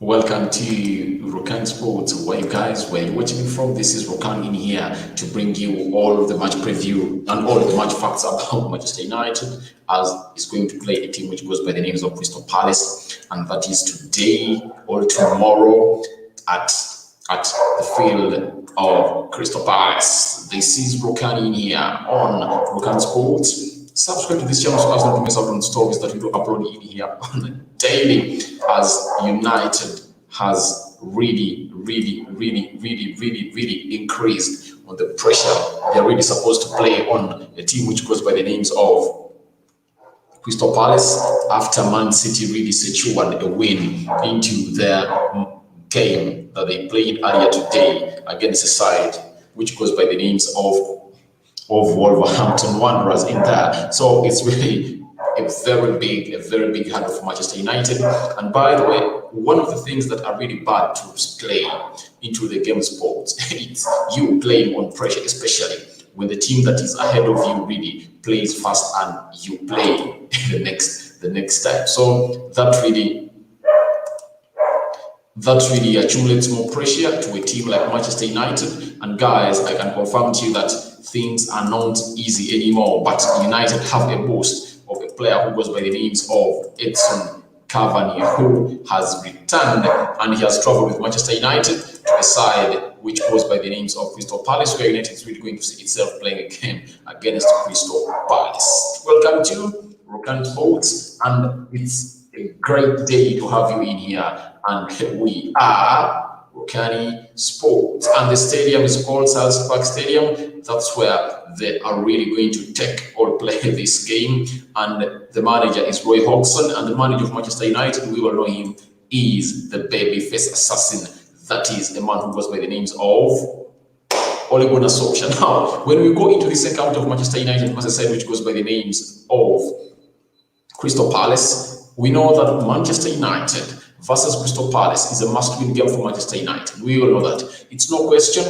Welcome to Rokan Sports, where you're watching me from. This is Rokan in here to bring you all of the match preview and all of the match facts about Manchester United, as it's going to play a team which goes by the names of Crystal Palace, and that is today or tomorrow at the field of Crystal Palace. This is Rokan in here on Rokan Sports. Subscribe to this channel so as not to miss out on stories that we do upload in here on the daily, as United has really increased on the pressure they're really supposed to play on a team which goes by the names of Crystal Palace, after Man City really secured a win into their game that they played earlier today against a side which goes by the names of Wolverhampton Wanderers in there. So it's really a very big hurdle for Manchester United. And by the way, one of the things that are really bad to play into the game sports, it's you playing on pressure, especially when the team that is ahead of you really plays fast and you play the next time. So that really accumulates more pressure to a team like Manchester United. And guys, I can confirm to you that things are not easy anymore. But United have a boast of a player who goes by the names of Edson Cavani, who has returned and he has traveled with Manchester United to a side which goes by the names of Crystal Palace, where United is really going to see itself playing a game against Crystal Palace. Welcome to Rokan Sports, and it's a great day to have you in here. And we are Rokani Sports, and the stadium is called Selhurst Park Stadium. That's where they are really going to take or play this game. And the manager is Roy Hodgson, and the manager of Manchester United, we all know him, is the babyface assassin. That is a man who goes by the names of Ole Gunnar Solskjaer. Now, when we go into this account of Manchester United, as I said, which goes by the names of Crystal Palace, we know that Manchester United versus Crystal Palace is a must-win game for Manchester United. We all know that. It's no question,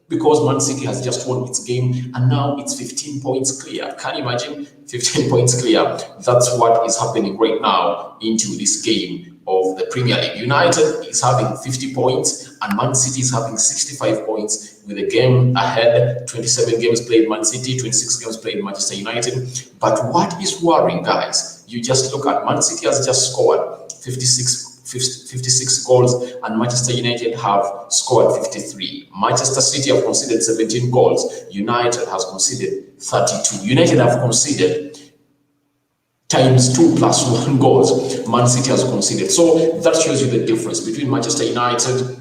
because Man City has just won its game and now it's 15 points clear. Can you imagine? 15 points clear. That's what is happening right now into this game of the Premier League. United is having 50 points and Man City is having 65 points with a game ahead. 27 games played Man City, 26 games played Manchester United. But what is worrying, guys? You just look at Man City has just scored 56 goals and Manchester United have scored 53. Manchester City have conceded 17 goals. United has conceded 32. United have conceded times 2 plus 1 goals. Man City has conceded. So that shows you the difference between Manchester United.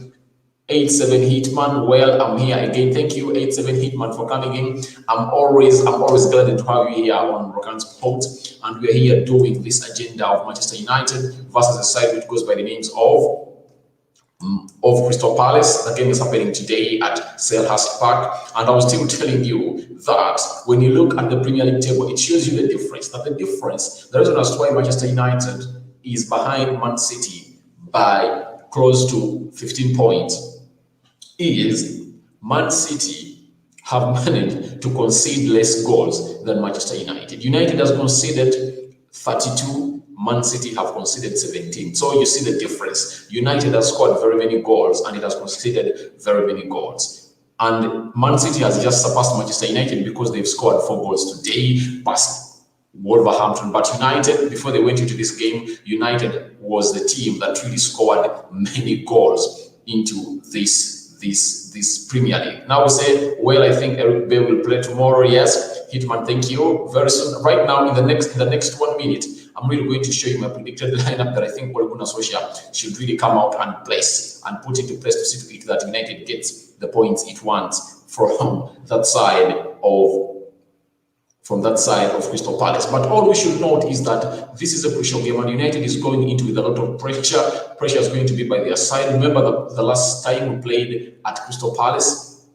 87 Hitman. Well, I'm here again. Thank you, 87 Hitman, for coming in. I'm always glad to have you here on Rokan Sport, and we're here doing this agenda of Manchester United versus a side which goes by the names of Crystal Palace. The game is happening today at Selhurst Park, and I was still telling you that when you look at the Premier League table, it shows you the difference. The reason as to why Manchester United is behind Man City by close to 15 points is Man City have managed to concede less goals than Manchester United. United has conceded 32, Man City have conceded 17. So you see the difference. United has scored very many goals and it has conceded very many goals. And Man City has just surpassed Manchester United because they've scored 4 goals today, past Wolverhampton. But United, before they went into this game, United was the team that really scored many goals into this Premier League. Now we say, well, I think Eric Bay will play tomorrow. Yes, Hitman, thank you. Very soon. Right now, in the next 1 minute, I'm really going to show you my predicted lineup that I think Ole Gunnar Solskjaer should really come out and place and put into place to see to it that United gets the points it wants from that side of Crystal Palace. But all we should note is that this is a crucial game and United is going into with a lot of pressure. Pressure is going to be by their side. Remember the last time we played at Crystal Palace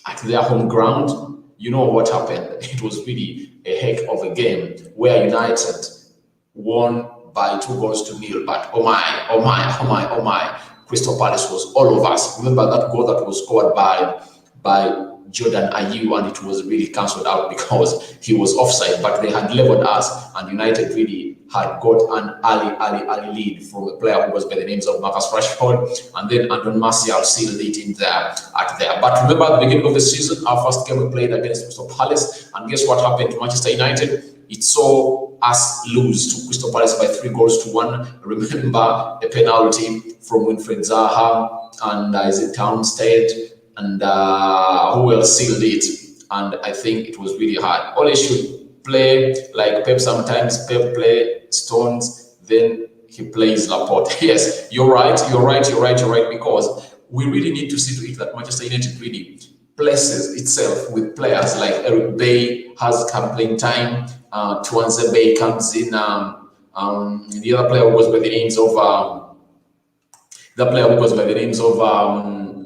at their home ground, you know what happened. It was really a heck of a game where United won by 2 goals to 0. But oh my, Crystal Palace was all of us. Remember that goal that was scored by Jordan Ayew, and it was really cancelled out because he was offside. But they had leveled us, and United really had got an early lead from a player who was by the names of Marcus Rashford, and then Anton Martial sealed it in there at there. But remember, at the beginning of the season, our first game we played against Crystal Palace, and guess what happened to Manchester United? It saw us lose to Crystal Palace by 3-1. Remember a penalty from Winfred Zaha and Isaac Townsend, and who else sealed it? And I think it was really hard. Ole should play like Pep sometimes. Pep play Stones, then he plays Laporte. Yes, you're right, because we really need to see to it that Manchester United really places itself with players like Eric Bay has come playing time. Tuanze Bay comes in. The other player who goes by the names of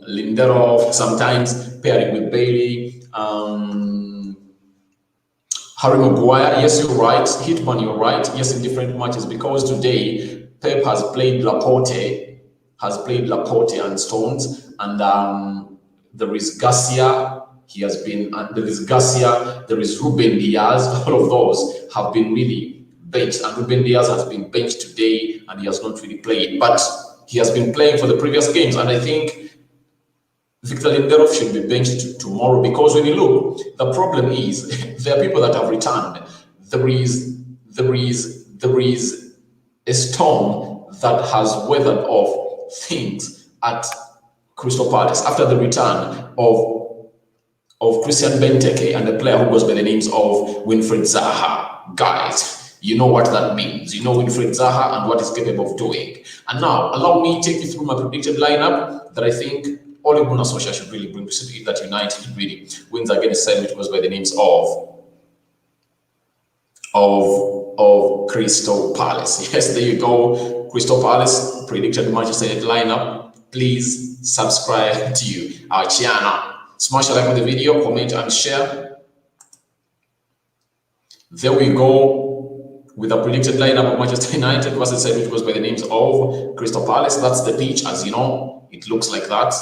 Lindelof, sometimes pairing with Bailey. Harry Maguire, yes, you're right. Hitman, you're right. Yes, in different matches, because today Pep has played Laporte and Stones, and there is Garcia. There is Ruben Diaz. All of those have been really benched, and Ruben Diaz has been benched today, and he has not really played, but he has been playing for the previous games, and I think Victor Lindelof should be benched tomorrow, because when you look, the problem is there are people that have returned. There is a storm that has weathered off things at Crystal Palace after the return of Christian Benteke and a player who goes by the names of Winfred Zaha. Guys, you know what that means. You know Winfred Zaha and what he's capable of doing. And now, allow me to take you through my predicted lineup that I think Ole Gunnar Solskjaer should really bring to see that United really wins against a side which goes by the names of Crystal Palace. Yes, there you go. Crystal Palace predicted Manchester United lineup. Please subscribe to our channel. Smash a like on the video, comment and share. There we go with a predicted lineup of Manchester United versus side which goes by the names of Crystal Palace. That's the pitch, as you know. It looks like that.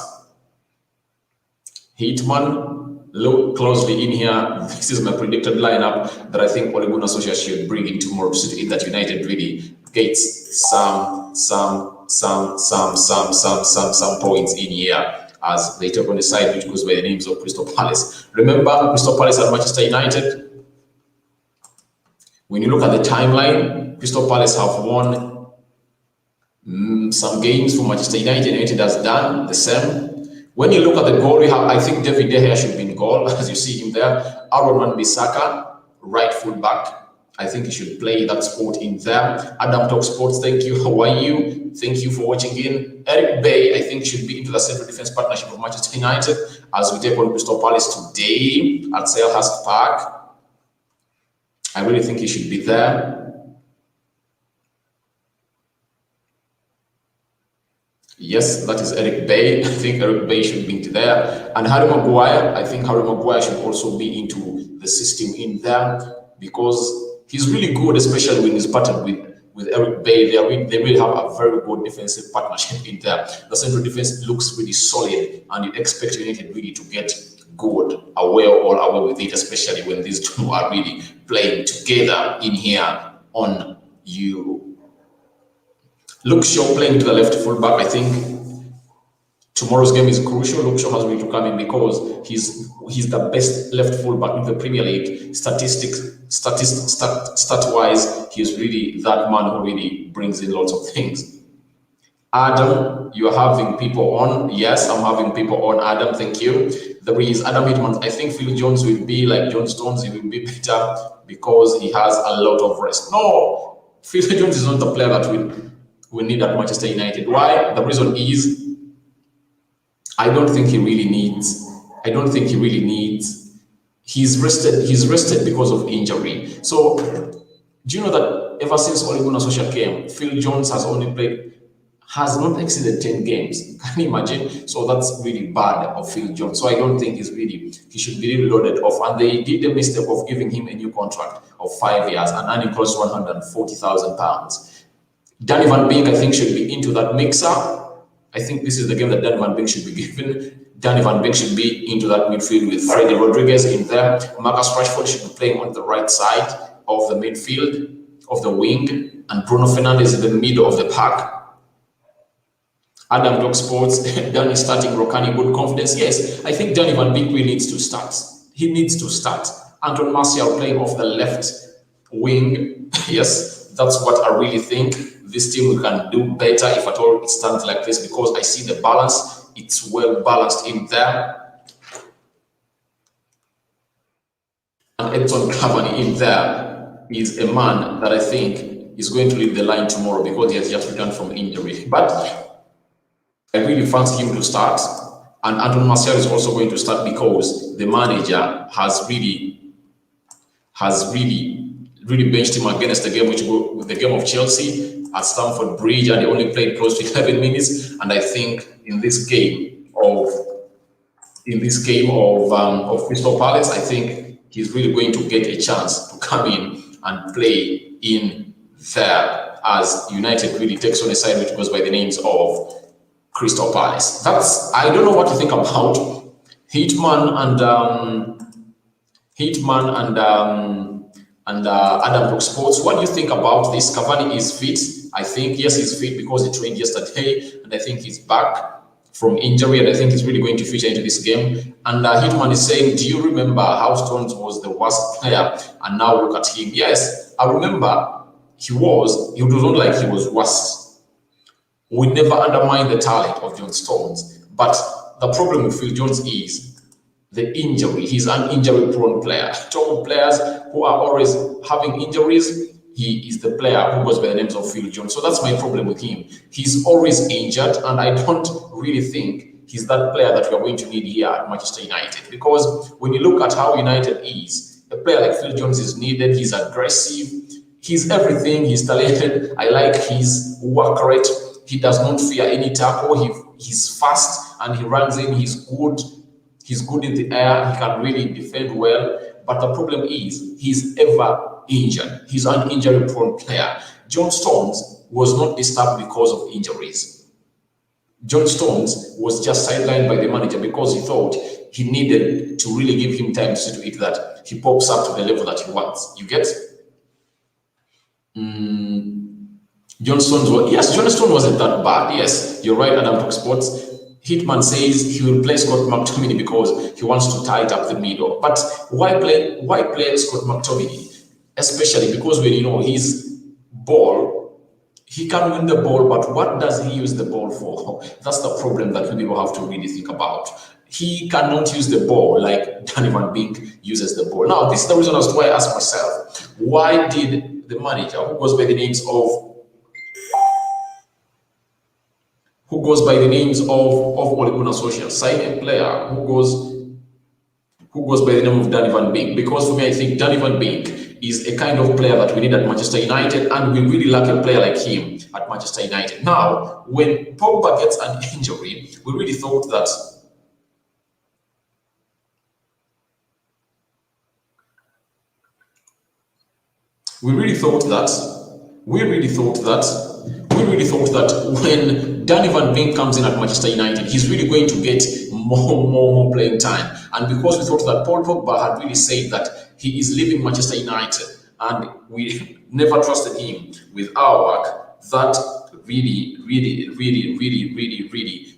Hitman, look closely in here. This is my predicted lineup that I think Ole Gunnar Solskjaer should bring in tomorrow to see that United really gets some points in here as they take on the side which goes by the names of Crystal Palace. Remember, Crystal Palace and Manchester United. When you look at the timeline, Crystal Palace have won some games for Manchester United. United has done the same. When you look at the goal, I think David De Gea should be in goal, as you see him there. Aaron Wan-Bissaka, right full back. I think he should play that spot in there. Adam Talk Sports, thank you. How are you? Thank you for watching in. Eric Bay, I think, should be into the central defense partnership of Manchester United as we take on Crystal Palace today at Selhurst Park. I really think he should be there. Yes, that is Eric Bay. I think Eric Bay should be into there. And Harry Maguire, I think Harry Maguire should also be into the system in there because he's really good, especially when he's partnered with Eric Bay. They really have a very good defensive partnership in there. The central defense looks really solid, and you expect United really to get good away with it, especially when these two are really playing together in here on you. Luke Shaw playing to the left fullback. I think tomorrow's game is crucial. Luke Shaw has really to come in because he's the best left fullback in the Premier League. Stat-wise, he's really that man who really brings in lots of things. Adam, you're having people on. Yes, I'm having people on. Adam, thank you. There is Adam Hitman. I think Phil Jones will be like John Stones. He will be better because he has a lot of rest. No, Phil Jones is not the player that we need at Manchester United. Why? The reason is I don't think he really needs. He's rested because of injury. So do you know that ever since Ole Gunnar Solskjaer came, Phil Jones has not exceeded 10 games. Can you imagine? So that's really bad of Phil Jones. So I don't think he should be really loaded off. And they did the mistake of giving him a new contract of 5 years and earning close to £140,000. Danny Van Beek, I think, should be into that mixer. I think this is the game that Danny Van Beek should be given. Danny Van Beek should be into that midfield with Freddie Rodriguez in there. Marcus Rashford should be playing on the right side of the midfield, of the wing, and Bruno Fernandes in the middle of the pack. Adam Dog Sports, Danny starting Rokani, good confidence. Yes, I think Danny Van Beek really needs to start. He needs to start. Anton Martial playing off the left wing. Yes, that's what I really think. This team can do better if at all it stands like this, because I see the balance. It's well balanced in there. And Edson Cavani in there is a man that I think is going to lead the line tomorrow because he has just returned from injury. But I really fancy him to start. And Anton Martial is also going to start because the manager has really benched him against the game, the game of Chelsea at Stamford Bridge, and he only played close to 11 minutes. And I think in this game of Crystal Palace, I think he's really going to get a chance to come in and play in there as United really takes on a side which goes by the names of Crystal Palace. I don't know what to think about Hitman and Adam Brook Sports. What do you think about this? Cavani is fit. I think yes, he's fit because he trained yesterday, and I think he's back from injury, and I think he's really going to feature into this game. And Hitman is saying, do you remember how Stones was the worst player, and now look at him? Yes, I remember he was not like he was worst. We never undermine the talent of John Stones, but the problem with Phil Jones is the injury. He's an injury-prone player. Top players who are always having injuries, he is the player who goes by the names of Phil Jones. So that's my problem with him. He's always injured, and I don't really think he's that player that we are going to need here at Manchester United. Because when you look at how United is, a player like Phil Jones is needed. He's aggressive. He's everything. He's talented. I like his work rate. He does not fear any tackle. He's fast and he runs in. He's good. He's good in the air. He can really defend well. But the problem is he's ever injured. He's an injury-prone player. John Stones was not disturbed because of injuries. John Stones was just sidelined by the manager because he thought he needed to really give him time to see to it that he pops up to the level that he wants. You get? John Stones wasn't that bad. Yes, you're right, Adam Talk Sports. Hitman says he will play Scott McTominay because he wants to tight up the middle. But why play Scott McTominay? Especially because when you know his ball, he can win the ball, but what does he use the ball for? That's the problem that people have to really think about. He cannot use the ball like Danny Van Beek uses the ball. Now, this is the reason as to why I asked myself, why did the manager, who goes by the names of Ole Gunnar Solskjaer, sign a player who goes by the name of Danny Van Beek? Because for me, I think Danny Van Beek is a kind of player that we need at Manchester United, and we really lack a player like him at Manchester United. Now, when Pogba gets an injury, we really thought that when Danny Van Beek comes in at Manchester United, he's really going to get more playing time. And because we thought that Paul Pogba had really said that he is leaving Manchester United, and we never trusted him with our work, that really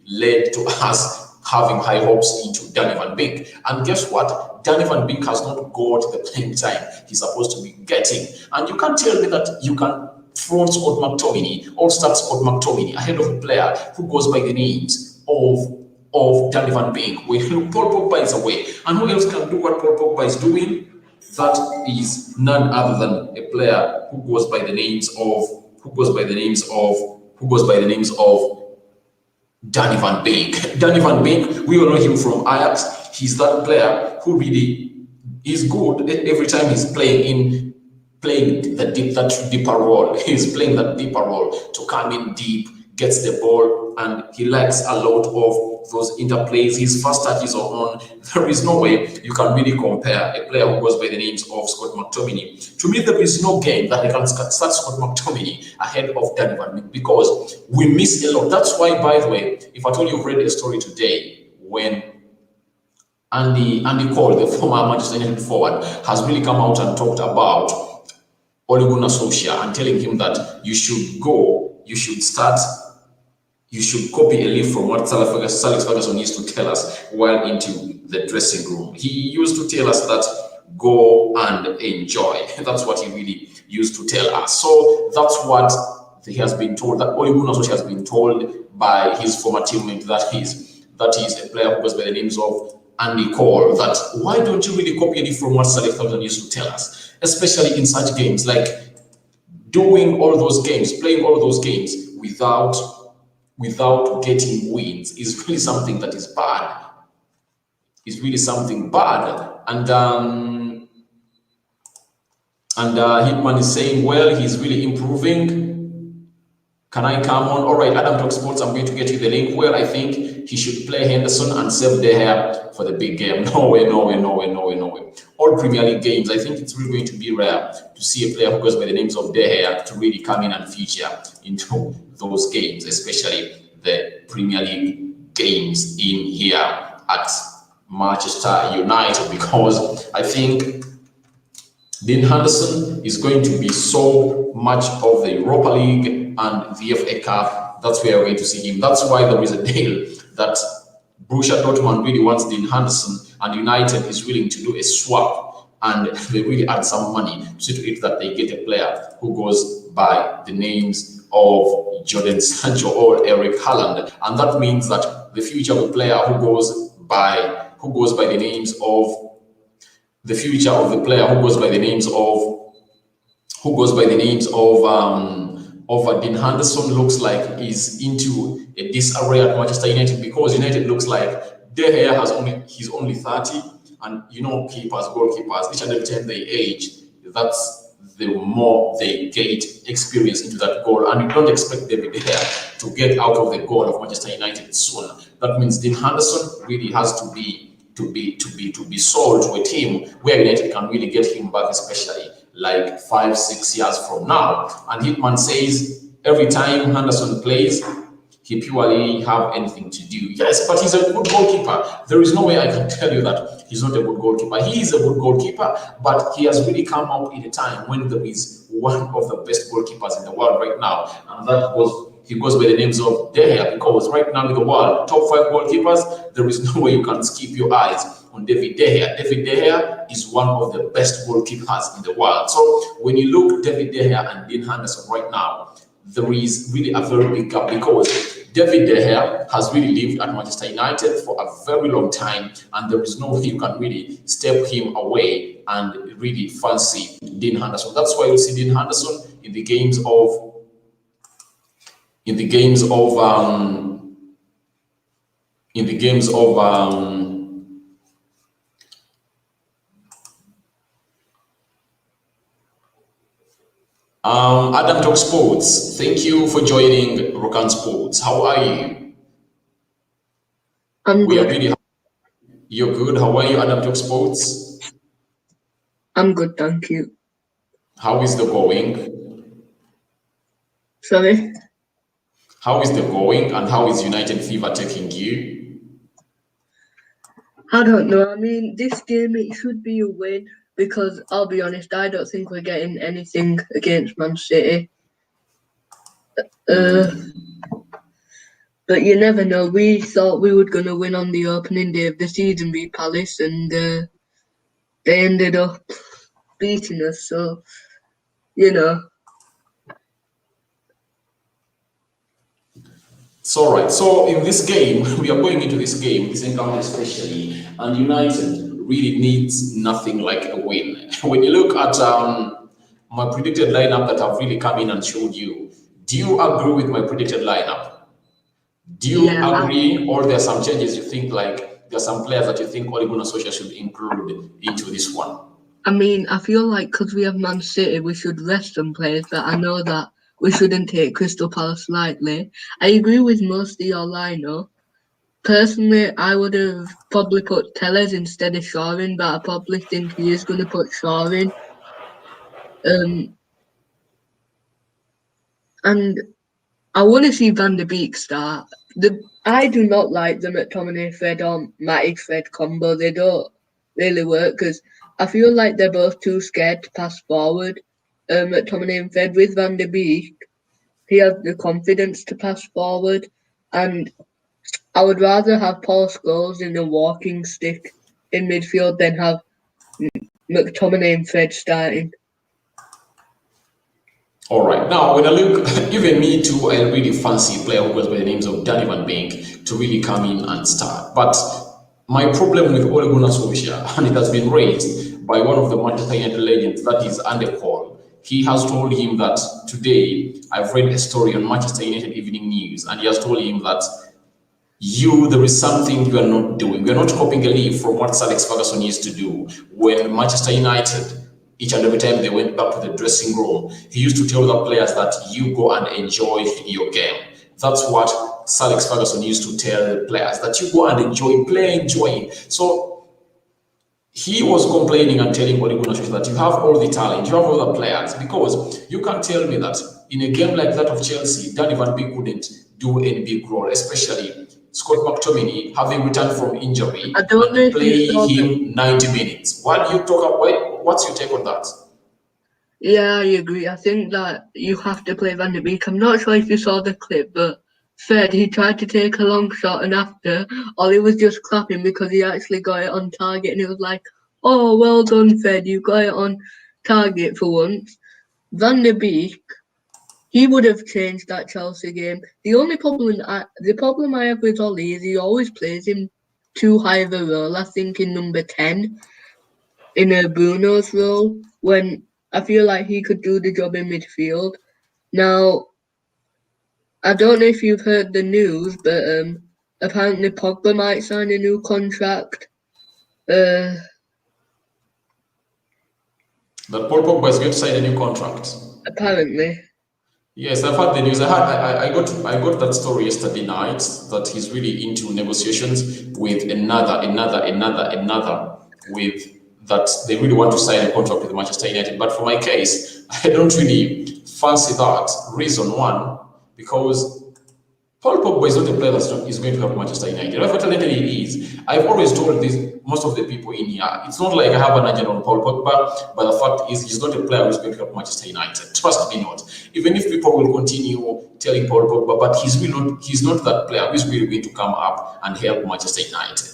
led to us having high hopes into Danny Van Beek. And guess what? Danny Van Beek has not got the playing time he's supposed to be getting. And you can't tell me that you can front Scott McTominay or start Scott McTominay ahead of a player who goes by the names of Danny Van Beek. When Paul Pogba is away, and who else can do what Paul Pogba is doing? That is none other than a player who goes by the names of Danny Van Beek. Danny Van Beek, we all know him from Ajax. He's that player who really is good every time he's playing that deeper role. He's playing that deeper role to come in deep, gets the ball, and he likes a lot of those interplays. His first touches are on. There is no way you can really compare a player who goes by the names of Scott McTominay. To me, there is no game that I can start Scott McTominay ahead of Danny Van Beek because we miss a lot. That's why, by the way, if I told you I've read a story today when Andy Cole, the former Manchester United forward, has really come out and talked about Ole Gunnar Solskjaer and telling him that you should copy a leaf from what Alex Ferguson used to tell us while into the dressing room. He used to tell us that go and enjoy. That's what he really used to tell us. So that's what he has been told, that Ole Gunnar Solskjaer has been told by his former teammate, that is a player who goes by the names of Andy Cole, that why don't you really copy it from what Alex Ferguson used to tell us, especially in such games, like doing all those games, playing all those games without getting wins is really something that is bad. It's really something bad. And Hitman is saying, well, he's really improving. Can I come on? All right, Adam Talk Sports, I'm going to get you the link. Well, I think he should play Henderson and save De Gea for the big game. No way. All Premier League games, I think it's really going to be rare to see a player who goes by the names of De Gea to really come in and feature into those games, especially the Premier League games in here at Manchester United, because I think Dean Henderson is going to be so much of the Europa League and the FA Cup. That's where we're going to see him. That's why there is a deal that Borussia Dortmund really wants Dean Henderson, and United is willing to do a swap, and they really add some money to see to it that they get a player who goes by the names of Jadon Sancho or Eric Haaland, and that means that the future of a player who goes by the names of Dean Henderson looks like is into a disarray at Manchester United, because United looks like De Gea he's only 30, and goalkeepers, each and every time they age, that's the more they get experience into that goal, and you don't expect David De Gea to get out of the goal of Manchester United soon. That means Dean Henderson really has to be sold to a team where United can really get him back, especially like 5-6 years from now. And Hitman says every time Henderson plays, he purely have anything to do. Yes, but he's a good goalkeeper. There is no way I can tell you that he's not a good goalkeeper. He is a good goalkeeper, but he has really come out in a time when there is one of the best goalkeepers in the world right now, and he goes by the names of De Gea, because right now in the world, top 5 goalkeepers, there is no way you can skip your eyes on David De Gea. David De Gea is one of the best goalkeepers in the world. So when you look David De Gea and Dean Henderson right now, there is really a very big gap, because David De Gea has really lived at Manchester United for a very long time, and there is no way you can really step him away and really fancy Dean Henderson. That's why you see Dean Henderson in the games of Adam Talk Sports. Thank you for joining Rokan Sports. How are you? I'm good. You're good. How are you, Adam Talk Sports? I'm good, thank you. How is the going? Sorry? How is the going, and how is United Fever taking you? I don't know. I mean, this game, it should be a win, because I'll be honest, I don't think we're getting anything against Man City. But you never know. We thought we were going to win on the opening day of the season v Palace, and they ended up beating us. So, you know. It's all right. So in this game, we are going into this encounter especially, and United really needs nothing like a win. When you look at my predicted lineup that I've really come in and showed you, do you agree with my predicted lineup? Do you agree, or there are some changes you think, like there are some players that you think Ole Gunnar Solskjaer should include into this one? I mean, I feel like because we have Man City, we should rest some players, but I know that we shouldn't take Crystal Palace lightly. I agree with most of your lineup. Personally, I would have probably put Tellez instead of Shaw in, but I probably think he is going to put Shaw in. And I want to see Van der Beek start. I do not like the McTominay Fred or Matic Fred combo. They don't really work because I feel like they're both too scared to pass forward. McTominay and Fred with Van der Beek, he has the confidence to pass forward, and I would rather have Paul Scholes in a walking stick in midfield than have McTominay and Fred starting. All right. Now, when I look, even me too, I really fancy a player who goes by the names of Danny Van Beek to really come in and start. But my problem with Ole Gunnar Solskjaer, and it has been raised by one of the Manchester United legends, that is Andy Cole. He has told him that today, I've read a story on Manchester United Evening News, and he has told him that there is something you are not doing. We are not copying a leaf from what Sir Alex Ferguson used to do when Manchester United, each and every time they went back to the dressing room, he used to tell the players that you go and enjoy your game. That's what Sir Alex Ferguson used to tell the players, that you go and enjoy, enjoy. So he was complaining and telling Ole Gunnar Solskjaer that you have all the talent, you have all the players, because you can't tell me that in a game like that of Chelsea, Danny Van Beek couldn't do any big role, especially Scott McTominay having returned from injury I don't know and if you play saw him 90 minutes. What do you talk about? What's your take on that? Yeah, I agree. I think that you have to play Van der Beek. I'm not sure if you saw the clip, but Fred, he tried to take a long shot, and after, Ollie was just clapping because he actually got it on target, and it was like, oh, well done, Fred, you got it on target for once. Van der Beek, he would have changed that Chelsea game. The problem I have with Ollie is he always plays him too high of a role. I think in number 10, in a Bruno's role, when I feel like he could do the job in midfield. Now, I don't know if you've heard the news, but apparently Pogba might sign a new contract. Uh, That Paul Pogba is going to sign a new contract. apparently. Yes, I've heard the news. I got that story yesterday night that he's really into negotiations with another with that they really want to sign a contract with Manchester United. But for my case, I don't really fancy that. Reason one, because Paul Pogba is not a player that is going to help Manchester United. However talented he is, I've always told this most of the people in here. It's not like I have an agent on Paul Pogba, but the fact is he's not a player who's going to help Manchester United. Trust me not. Even if people will continue telling Paul Pogba, but he's not that player who's really going to come up and help Manchester United.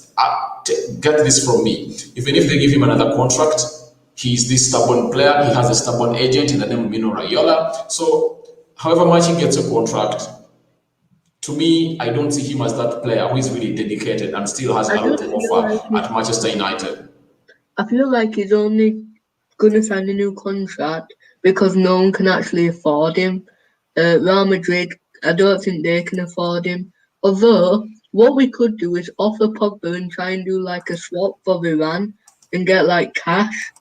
Get this from me. Even if they give him another contract, he's this stubborn player. He has a stubborn agent in the name of Mino Raiola. So however much he gets a contract, to me, I don't see him as that player who is really dedicated and still has a lot to offer at Manchester United. I feel like he's only going to sign a new contract because no one can actually afford him. Real Madrid, I don't think they can afford him. Although, what we could do is offer Pogba and try and do like a swap for Iran and get like cash.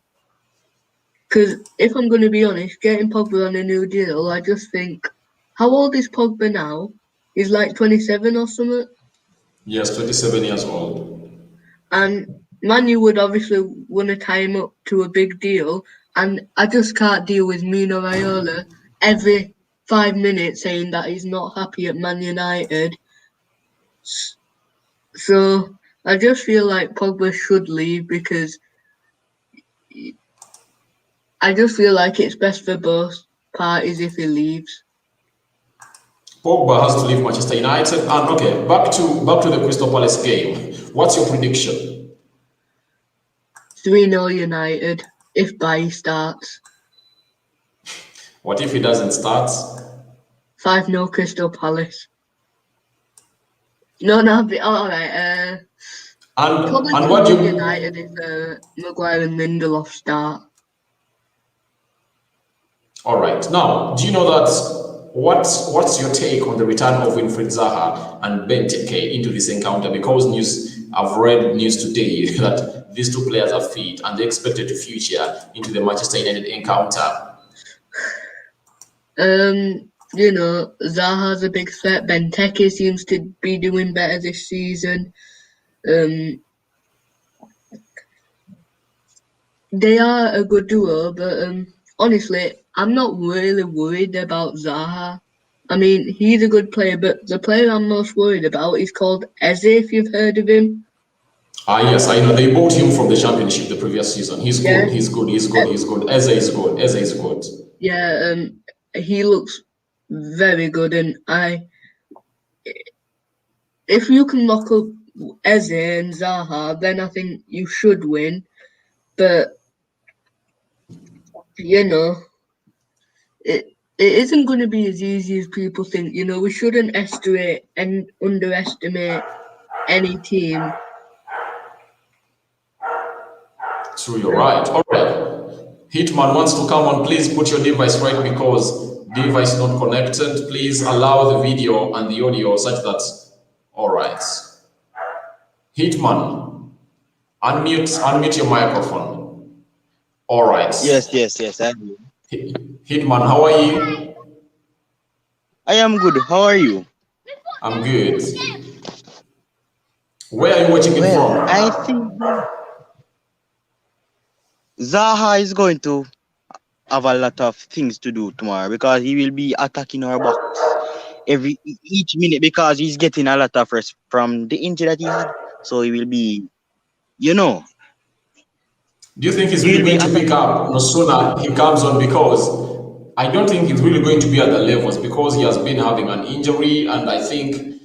Because if I'm going to be honest, getting Pogba on a new deal, I just think, how old is Pogba now? He's like 27 or something. Yes, 27 years old. And Manu would obviously want to tie him up to a big deal. And I just can't deal with Mino Raiola every 5 minutes saying that he's not happy at Man United. So I just feel like Pogba should leave because I just feel like it's best for both parties if he leaves. Pogba has to leave Manchester United. And okay, back to the Crystal Palace game. What's your prediction? 3-0 United if Bailly starts. What if he doesn't start? 5-0 Crystal Palace. No, all right. Probably And what do you United if Maguire and Lindelof start. All right. Now, do you know that what's your take on the return of Wilfried Zaha and Benteke into this encounter? Because I've read news today that these two players are fit and they're expected to feature into the Manchester United encounter. You know, Zaha's a big threat. Benteke seems to be doing better this season. They are a good duo, but honestly, I'm not really worried about Zaha. I mean, he's a good player, but the player I'm most worried about is called Eze, if you've heard of him. Yes, I know. They bought him from the championship the previous season. He's Yeah, good. He's good. He's good. He's good. Eze is good. Eze is good. yeah, he looks very good, and if you can lock up Eze and Zaha, then I think you should win. But you know, it isn't going to be as easy as people think. You know, we shouldn't estimate and underestimate any team. True, you're right. All right. Hitman wants to come on. Please put your device right because device not connected. Please allow the video and the audio such that. All right. Hitman, unmute your microphone. All right. Yes. Hitman, how are you? I am good. How are you? I'm good. Where are you watching it Well, from? I think Zaha is going to have a lot of things to do tomorrow because he will be attacking our box each minute because he's getting a lot of rest from the injury that he had. So he will be, you know, Do you think he's he really will be going to pick attacking. up no sooner he comes on? Because I don't think he's really going to be at the levels because he has been having an injury, and I think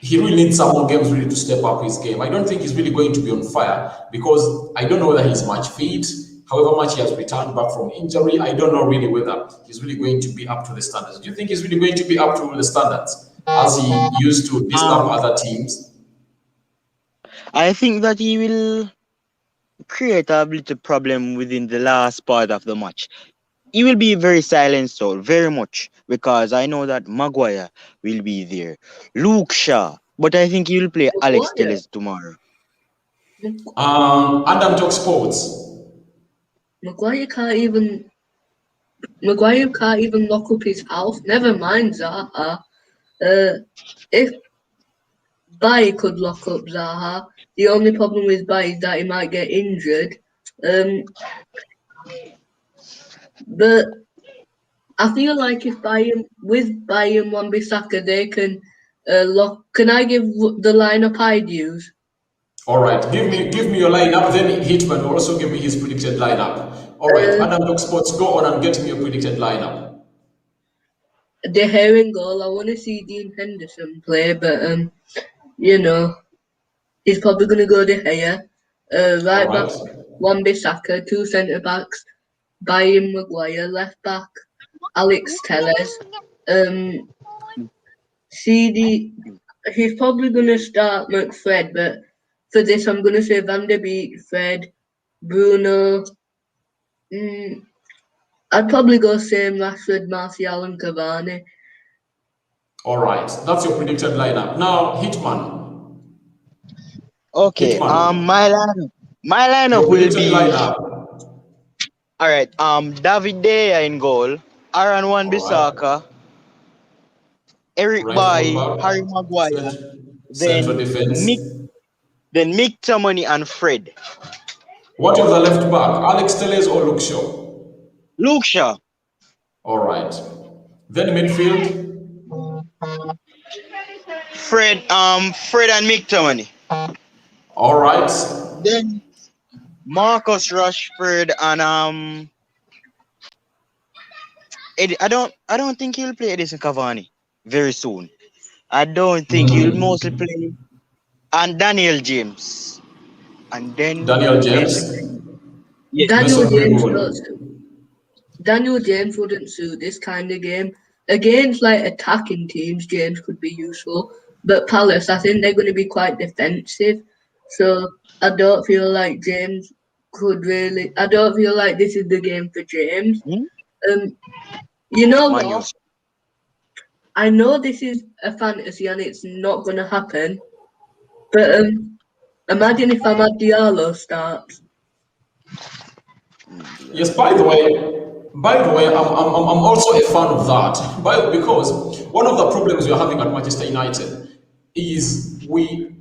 he really needs some more games really to step up his game. I don't think he's really going to be on fire because I don't know whether he's much fit. However much he has returned back from injury, I don't know really whether he's really going to be up to the standards. Do you think he's really going to be up to the standards as he used to disturb Um, other teams? I think that he will create a little problem within the last part of the match. He will be very silent, so very much because I know that Maguire will be there, Luke Shaw, but I think he will play Alex Maguire, Telles tomorrow. Adam Talk Sports. Maguire can't even lock up his house. Never mind Zaha. If Bai could lock up Zaha, the only problem with Bai is that he might get injured. But I feel like if Bayern Wan-Bissaka, they can lock. Can I give the lineup I'd use? All right, give me your lineup. Then Hitman will also give me his predicted lineup. All right, Uh, Adam Talk Sports, go on and get me your predicted lineup. De Gea in goal. I want to see Dean Henderson play, but you know, he's probably going to go De Gea. All Right back, right. Wan-Bissaka. Two centre backs, Bayern Maguire. Left back, Alex Telles. Um, CD. He's probably going to start McFred, but for this, I'm going to say Van der Beek, Fred, Bruno. I'd probably go same Rashford, Martial, and Cavani. All right, that's your predicted lineup. Now, Hitman. Okay, Hitman, my lineup your will predicted be lineup. all right. David De Gea in goal, Aaron All right. Wan-Bissaka, Eric Right full Bailly, Harry back, Maguire, central then defense. Mick, then Mick Tamoney and Fred. What of the left back? Alex Telles or Luke Shaw? Luke Shaw, All right. Then midfield. Fred and Mick Tamoney. All right. Then Marcus Rashford and I don't think he'll play Edison Cavani very soon. I don't think he'll mostly play and Daniel James. And then Daniel basically, James. yeah. Daniel Mason James Greenwood. don't suit. Daniel James wouldn't suit this kind of game. Against like attacking teams, James could be useful. But Palace, I think they're going to be quite defensive. So I don't feel like James could really. I don't feel like this is the game for James. Hmm? Um, you know Man U. what? I know this is a fantasy and it's not going to happen. But imagine if Amad Diallo starts. Yes, by the way, I'm also a fan of that. Because one of the problems we're having at Manchester United is we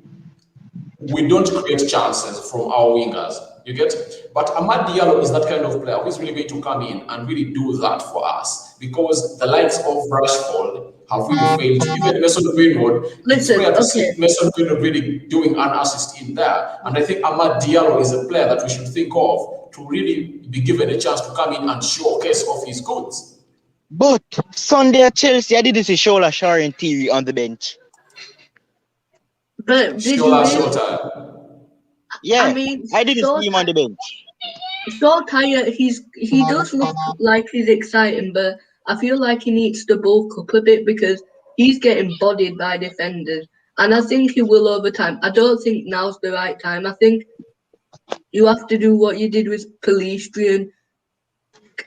don't create chances from our wingers. You get? But Amad Diallo is that kind of player who's really going to come in and really do that for us because the likes of Rashford have really failed. Even Mason Greenwood, it's Listen, rare to okay. see Mason Greenwood really doing an assist in there. And I think Amad Diallo is a player that we should think of to really be given a chance to come in and showcase off his goods. But Sunday at Chelsea, I didn't see Shola Sharon Theory on the bench. But did you Shola really? Shota. I Yeah, mean, I didn't see him on the bench. so tired. He does look like he's exciting, but I feel like he needs to bulk up a bit because he's getting bodied by defenders, and I think he will over time. I don't think now's the right time. I think you have to do what you did with Pelistrian,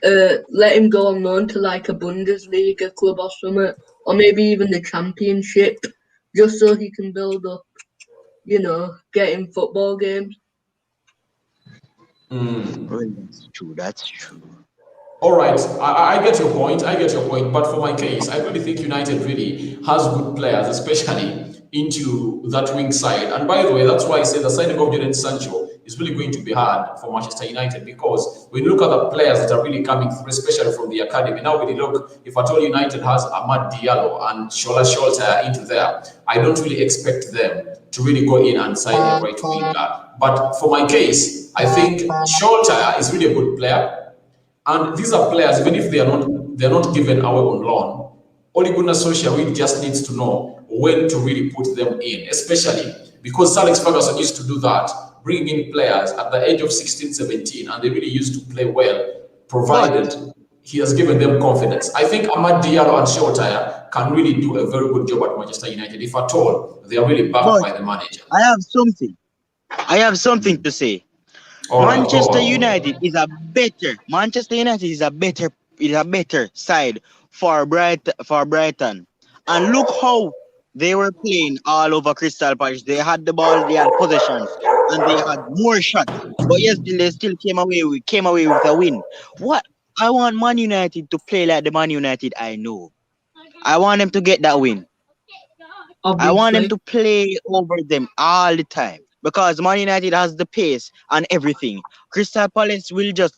let him go on loan to like a Bundesliga club or something, or maybe even the Championship, just so he can build up, get in football games. Well, that's true. That's true. All right, I get your point. I get your point. But for my case, I really think United really has good players, especially into that wing side. And by the way, that's why I say the signing of Jadon Sancho is really going to be hard for Manchester United because when you look at the players that are really coming through, especially from the academy, now when you look, if at all United has Amad Diallo and Shola Sholta into there, I don't really expect them to really go in and sign a right winger. But for my case, I think Sholta is really a good player. And these are players, even if they're not given away on loan, Ole Gunnar Solskjaer just needs to know when to really put them in, especially because Sir Alex Ferguson used to do that, bringing in players at the age of 16, 17, and they really used to play well, provided he has given them confidence. I think Amad Diallo and Shotaya can really do a very good job at Manchester United, if at all they are really backed But by the manager. I have something. I have something to say. All right, go Manchester on. United is a better. Manchester United is a better side for Brighton. And look how they were playing all over Crystal Palace. They had the ball, they had possessions, and they had more shots. But yes, they still came away with a win. What I want Man United to play like the Man United I know. I want them to get that win. I want them Obviously. to play over them all the time because Man United has the pace and everything. Crystal Palace will just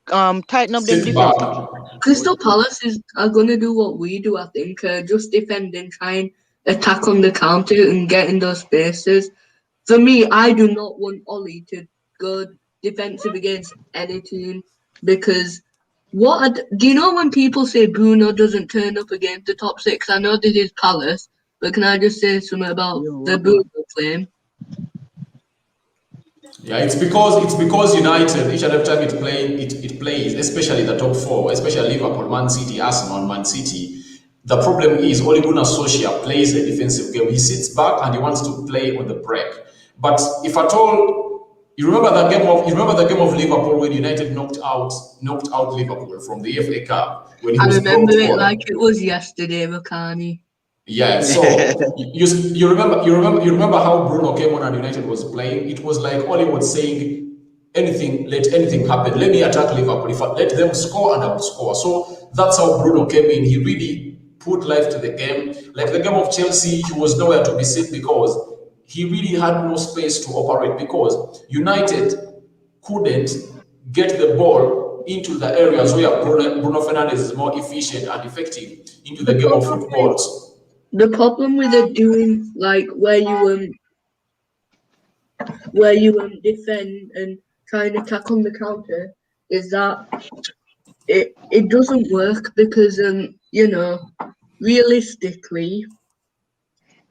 tighten up them Sit back. defensively. Crystal Palace are gonna do what we do, I think. Just defend and try and attack on the counter and get in those spaces. For me, I do not want Ollie to go defensive against any team because do you know when people say Bruno doesn't turn up against the top six? I know this is Palace, but can I just say something about the Bruno claim? Yeah, it's because United each and every time it plays, especially the top four, especially Liverpool, Man City, Arsenal, Man City. The problem is Ole Gunnar Solskjaer plays a defensive game. He sits back and he wants to play on the break. But if at all you remember the game of Liverpool when United knocked out Liverpool from the FA Cup when he I was remember brought it on. like it was yesterday, Makani. Yeah, so you remember how Bruno came on and United was playing. It was like Oli was saying, let anything happen. Let me attack Liverpool. If I let them score, and I will score. So that's how Bruno came in. He really put life to the game. Like the game of Chelsea, he was nowhere to be seen because he really had no space to operate because United couldn't get the ball into the areas where Bruno Fernandes is more efficient and effective into the The game of problem with football. the problem with it doing like where you defend and try and attack on the counter is that it doesn't work because realistically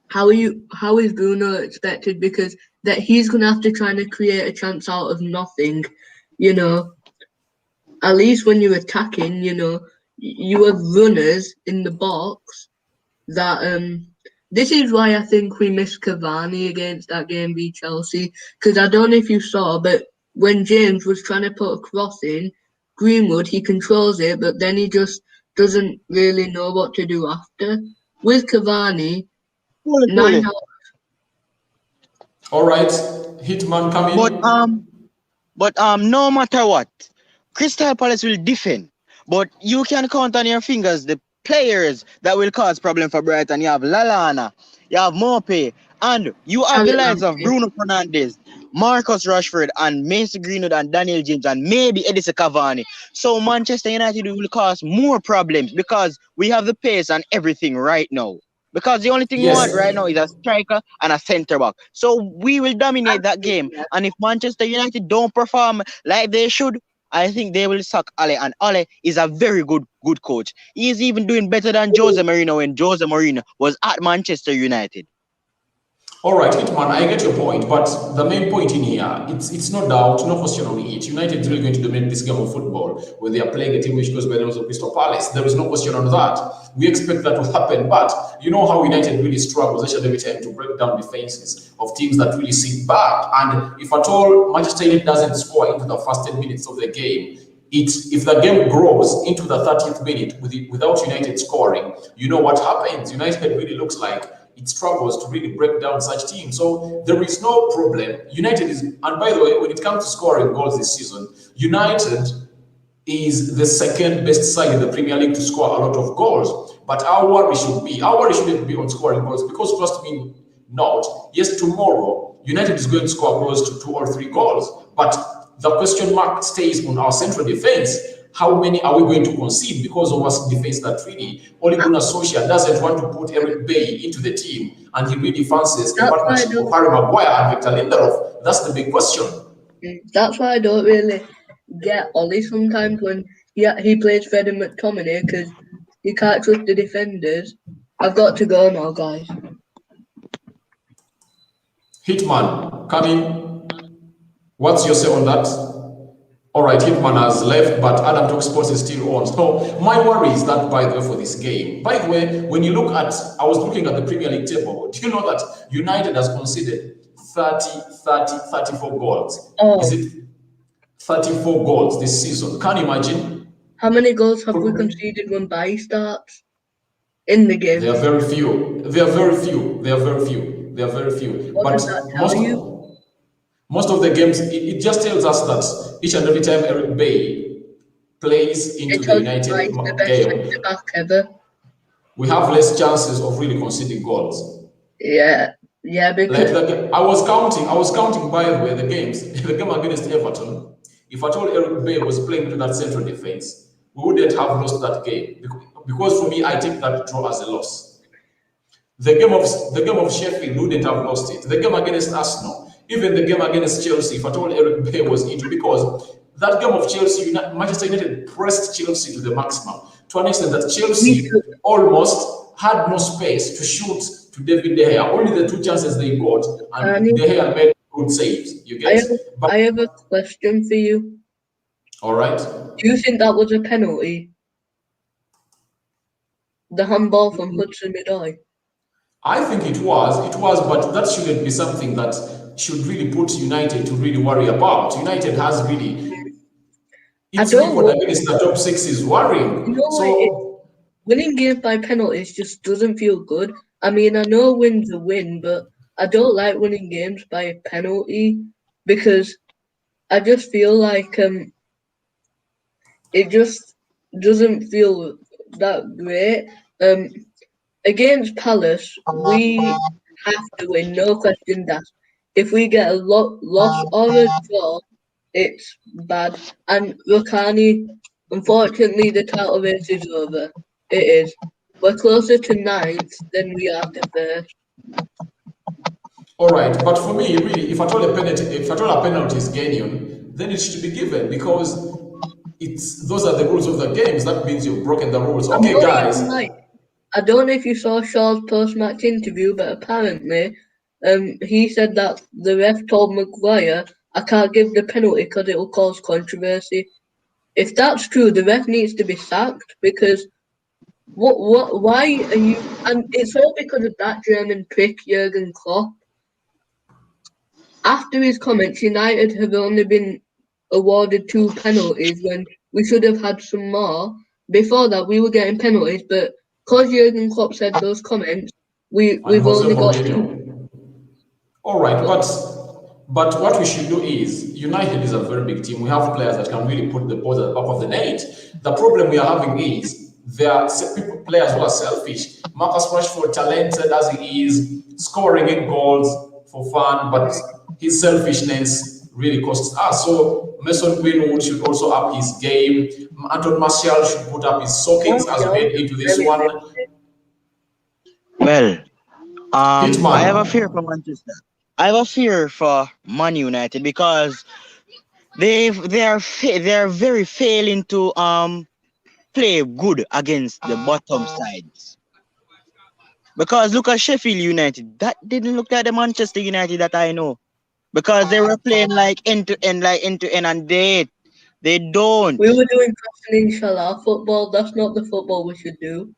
how is Bruno expected because that he's gonna have to try and create a chance out of nothing, you know. At least when you're attacking, you have runners in the box that this is why I think we missed Cavani against that game v Chelsea because I don't know if you saw, but when James was trying to put a cross in, Greenwood he controls it, but then he just doesn't really know what to do after. With Cavani, Fully. 9 out. All right, Hitman But coming. no matter what, Crystal Palace will defend. But you can count on your fingers the players that will cause problem for Brighton. You have Lalana, you have Mope, and you have the Charlie likes of Lamptey. Bruno Fernandes. Marcus Rashford and Mason Greenwood and Daniel James and maybe Edison Cavani. So Manchester United will cause more problems because we have the pace and everything right now. Because the only thing we want right Yes. now is a striker and a centre back. So we will dominate that game. And if Manchester United don't perform like they should, I think they will suck Ole. And Ole is a very good coach. He is even doing better than Jose Mourinho when Jose Mourinho was at Manchester United. All right, Hitman, I get your point, but the main point in here, it's no doubt, no question on it. United is really going to dominate this game of football when they are playing a team which goes by the name of Crystal Palace. There is no question on that. We expect that to happen, but you know how United really struggles, especially every time, to break down defenses of teams that really sit back. And if at all Manchester United doesn't score into the first 10 minutes of the game, if the game grows into the 30th minute without United scoring, you know what happens. United really looks like it struggles to really break down such teams. So there is no problem. United is, and by the way, when it comes to scoring goals this season, United is the second best side in the Premier League to score a lot of goals. But our worry shouldn't be on scoring goals, because trust me not, yes, tomorrow United is going to score close to 2 or 3 goals. But the question mark stays on our central defense. How many are we going to concede because of our defense that really Ole Gunnar Solskjaer doesn't want to put Eric Bailly into the team, and he really fancies a partnership of Harry Maguire and Victor Lindelof? That's the big question. That's why I don't really get Ollie sometimes when he plays Freddie McTominay, because he can't trust the defenders. I've got to go now, guys. Hitman, come in. What's your say on that? All right, Hitman has left, but Adam Talk Sports is still on. So my worry is that, by the way, for this game, by the way, when you look at, I was looking at the Premier League table. Do you know that United has conceded 34 goals? Oh. Is it 34 goals this season? Can you imagine? How many goals have we conceded when Bailly starts in the game? There are very few. There are very few. What does that tell you? Most of the games, it just tells us that each and every time Eric Bailly plays into the United game, back ever. we have less chances of really conceding goals. Yeah, because I was counting, by the way, the games. The game against Everton, if at all Eric Bailly was playing to that central defense, we wouldn't have lost that game. Because for me, I take that draw as a loss. The game of Sheffield, we wouldn't have lost it. The game against Arsenal, even the game against Chelsea, if at all Eric Bailly was into, because that game of Chelsea, Manchester United pressed Chelsea to the maximum, to an extent that Chelsea almost had no space to shoot to David De Gea. Only the 2 chances they got, and De Gea made good saves. You get? I have a question for you. All right. Do you think that was a penalty? The handball from Hudson-Odoi? I think it was, but that shouldn't be something that should really put United to really worry about. United has really, its record against the top 6 is worrying. Winning games by penalties just doesn't feel good. I mean, I know a win's a win, but I don't like winning games by a penalty, because I just feel like it just doesn't feel that great. Against Palace, we have to win, no question asked. If we get a loss or a draw, it's bad. And Rokani, unfortunately, the title race is over. It is. We're closer to 9th than we are to 1st. All right, but for me, really, if at all a penalty is genuine, then it should be given, because those are the rules of the games. That means you've broken the rules. Okay, guys. I don't know if you saw Shaw's post-match interview, but apparently, he said that the ref told Maguire, "I can't give the penalty because it will cause controversy." If that's true, the ref needs to be sacked, because why are you? And it's all because of that German prick Jurgen Klopp. After his comments, United have only been awarded 2 penalties when we should have had some more. Before that, we were getting penalties, but because Jurgen Klopp said those comments, we've only got 2. All right, but what we should do is, United is a very big team. We have players that can really put the ball at the back of the net. The problem we are having is there are players who are selfish. Marcus Rashford, talented as he is, scoring 8 goals for fun, but his selfishness really costs us. So Mason Greenwood should also up his game. Anton Martial should put up his sockets as we head into this one. Well, I have a Hitman. fear for Manchester. I have a fear for Man United because they are very failing to play good against the bottom sides. Because look at Sheffield United. That didn't look like the Manchester United that I know. Because they were playing like end to end, and they don't. We were doing passing inshallah football. That's not the football we should do.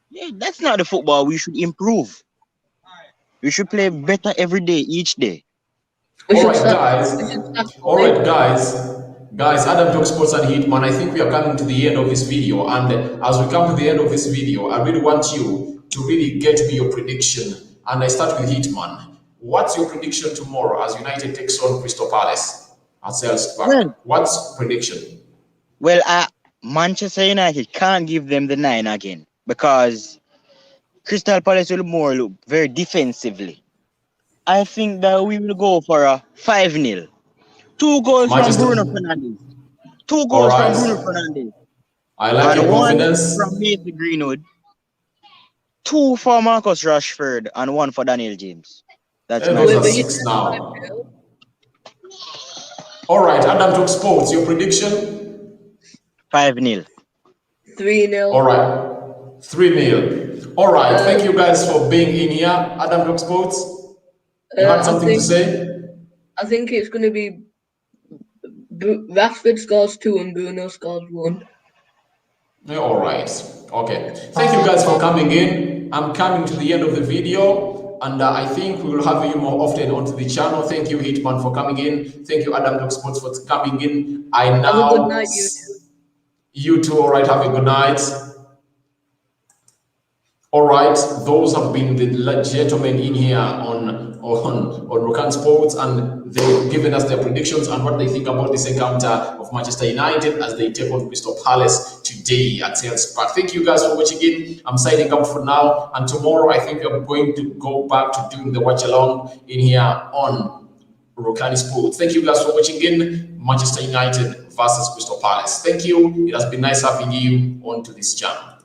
Yeah, that's not the football we should improve. We should play better every day, each day. We All should right, start. guys. We should start. All right, guys. Adam Talk Sports and Hitman. I think we are coming to the end of this video, and as we come to the end of this video, I really want you to really get me your prediction. And I start with Hitman. What's your prediction tomorrow as United takes on Crystal Palace at Selhurst Park? Well, What's prediction? well, Manchester United can't give them the 9 again because Crystal Palace will more look very defensively. I think that we will go for a 5-0. 2 goals from Manchester. Bruno Fernandes. 2 All goals from right. Bruno Fernandes. I like your And 1 confidence. from Mason Greenwood. 2 for Marcus Rashford and 1 for Daniel James. That's Eh, my those are But you 6 said now. 5-0. All right, Adam Talk Sports. Your prediction? 5-0. 3-0. All right, 3-0. All right, thank you guys for being in here. Adam Talk Sports. You had something to say? I think it's going to be Rashford scores 2 and Bruno scores 1. Yeah, all right. Okay. Thank you guys for coming in. I'm coming to the end of the video, and I think we will have you more often onto the channel. Thank you, Hitman, for coming in. Thank you, Adam Talk Sports, for coming in. I now. Have a good night, you two. You too. All right. Have a good night. All right, those have been the gentlemen in here on Rokan Sports, and they've given us their predictions and what they think about this encounter of Manchester United as they take on Crystal Palace today at Selhurst Park. Thank you guys for watching in. I'm signing up for now, and tomorrow I think we're going to go back to doing the watch along in here on Rokan Sports. Thank you guys for watching in. Manchester United versus Crystal Palace. Thank you. It has been nice having you onto this channel.